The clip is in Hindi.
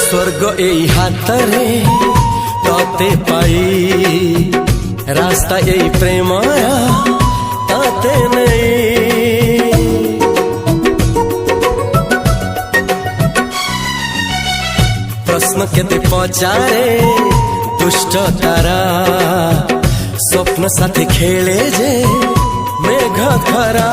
स्वर्ग এই হাতরে তাতে পাই রাস্তা এই প্রেমায়া তাতে নেই प्रश्न केते पचारे दुष्ट तारा स्वप्न साथी खेले जे मेघ खरा।